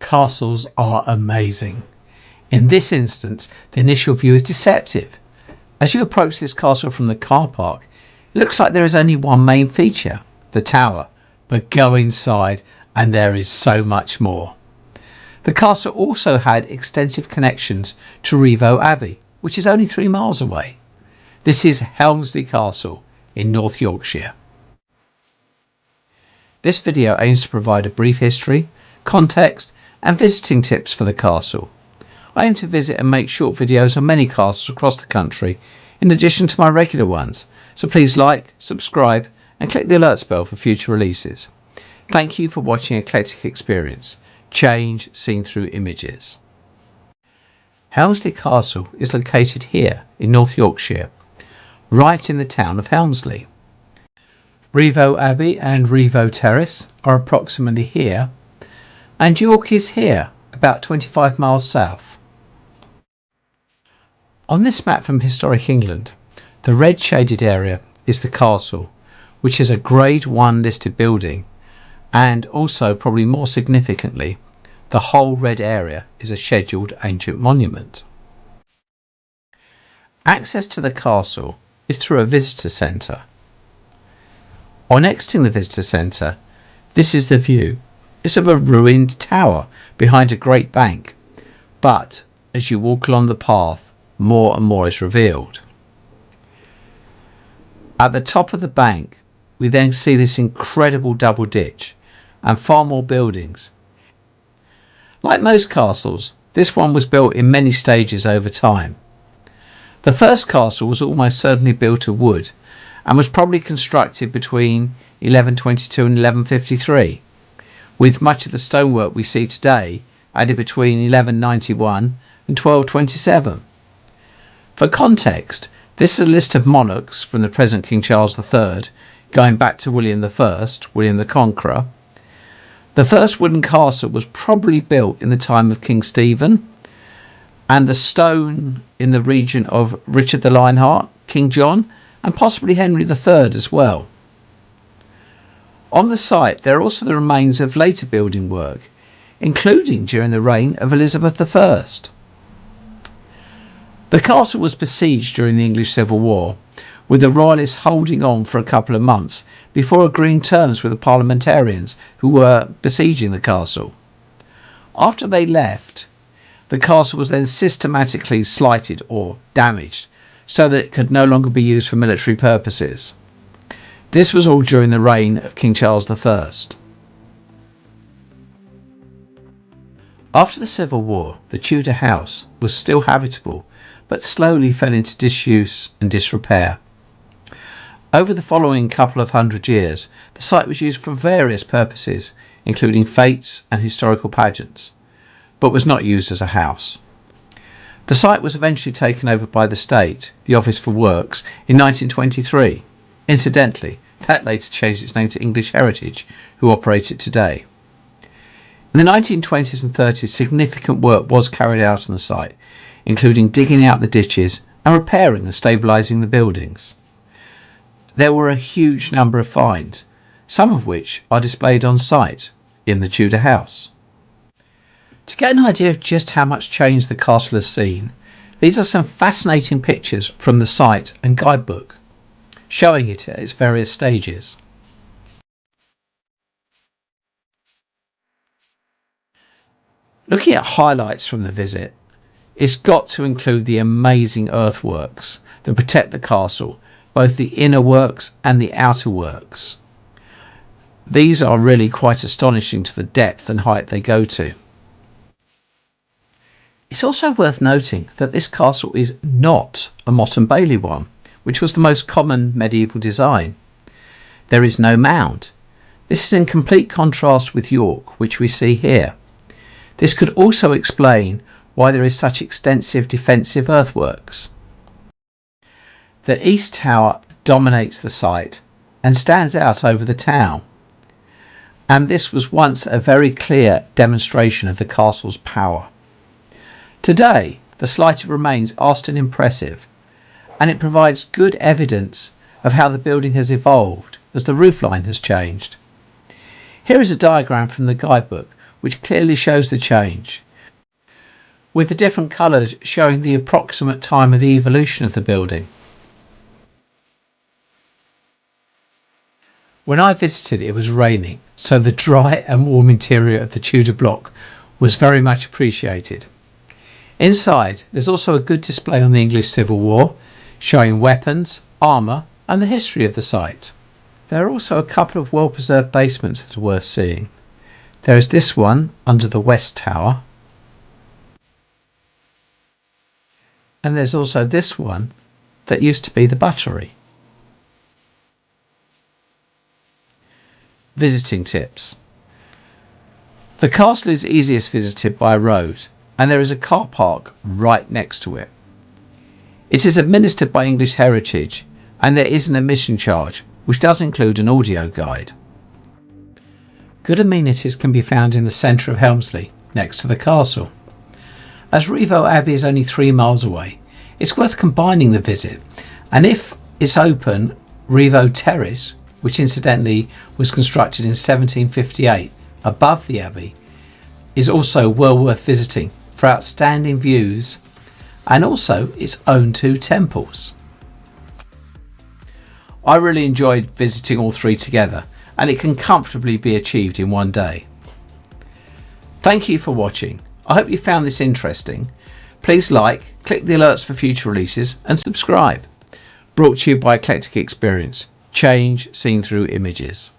Castles are amazing. In this instance, the initial view is deceptive. As you approach this castle from the car park, it looks like there is only one main feature, the tower, but go inside and there is so much more. The castle also had extensive connections to Rievaulx Abbey, which is only 3 miles away. This is Helmsley Castle in North Yorkshire. This video aims to provide a brief history, context and visiting tips for the castle. I aim to visit and make short videos on many castles across the country in addition to my regular ones, so please like, subscribe and click the alerts bell for future releases. Thank you for watching Eclectic Experience, change seen through images. Helmsley Castle is located here in North Yorkshire, right in the town of Helmsley. Rievaulx Abbey and Rievaulx Terrace are approximately here, and York is here, about 25 miles south. On this map from Historic England, the red shaded area is the castle, which is a Grade 1 listed building, and also, probably more significantly, the whole red area is a scheduled ancient monument. Access to the castle is through a visitor centre. On exiting the visitor centre, this is the view. It's of a ruined tower behind a great bank, but as you walk along the path, more and more is revealed. At the top of the bank, we then see this incredible double ditch and far more buildings. Like most castles, this one was built in many stages over time. The first castle was almost certainly built of wood and was probably constructed between 1122 and 1153. With much of the stonework we see today added between 1191 and 1227. For context, this is a list of monarchs from the present King Charles III, going back to William I, William the Conqueror. The first wooden castle was probably built in the time of King Stephen, and the stone in the region of Richard the Lionheart, King John, and possibly Henry III as well. On the site there are also the remains of later building work, including during the reign of Elizabeth I. The castle was besieged during the English Civil War, with the royalists holding on for a couple of months before agreeing terms with the parliamentarians who were besieging the castle. After they left, the castle was then systematically slighted or damaged so that it could no longer be used for military purposes. This was all during the reign of King Charles I. After the Civil War, the Tudor house was still habitable, but slowly fell into disuse and disrepair. Over the following couple of hundred years, the site was used for various purposes, including fetes and historical pageants, but was not used as a house. The site was eventually taken over by the state, the Office for Works, in 1923. Incidentally, that later changed its name to English Heritage, who operate it today. In the 1920s and 30s, significant work was carried out on the site, including digging out the ditches and repairing and stabilising the buildings. There were a huge number of finds, some of which are displayed on site in the Tudor house. To get an idea of just how much change the castle has seen, these are some fascinating pictures from the site and guidebook, showing it at its various stages. Looking at highlights from the visit, it's got to include the amazing earthworks that protect the castle, both the inner works and the outer works. These are really quite astonishing to the depth and height they go to. It's also worth noting that this castle is not a Motte and Bailey one, which was the most common medieval design. There is no mound. This is in complete contrast with York, which we see here. This could also explain why there is such extensive defensive earthworks. The east tower dominates the site and stands out over the town, and this was once a very clear demonstration of the castle's power. Today, the slighted remains are still impressive, and it provides good evidence of how the building has evolved as the roofline has changed. Here is a diagram from the guidebook which clearly shows the change, with the different colours showing the approximate time of the evolution of the building. When I visited, it was raining, so the dry and warm interior of the Tudor block was very much appreciated. Inside, there's also a good display on the English Civil War, showing weapons, armour and the history of the site. There are also a couple of well-preserved basements that are worth seeing. There is this one under the West Tower, and there's also this one that used to be the buttery. Visiting tips. The castle is easiest visited by road, and there is a car park right next to it. It is administered by English Heritage, and there is an admission charge, which does include an audio guide. Good amenities can be found in the centre of Helmsley, next to the castle. As Rievaulx Abbey is only 3 miles away, it's worth combining the visit, and if it's open, Rievaulx Terrace, which incidentally was constructed in 1758 above the Abbey, is also well worth visiting for outstanding views and also its own 2 temples. I really enjoyed visiting all 3 together, and it can comfortably be achieved in one day. Thank you for watching. I hope you found this interesting. Please like, click the alerts for future releases and subscribe. Brought to you by Eclectic Experience. Change seen through images.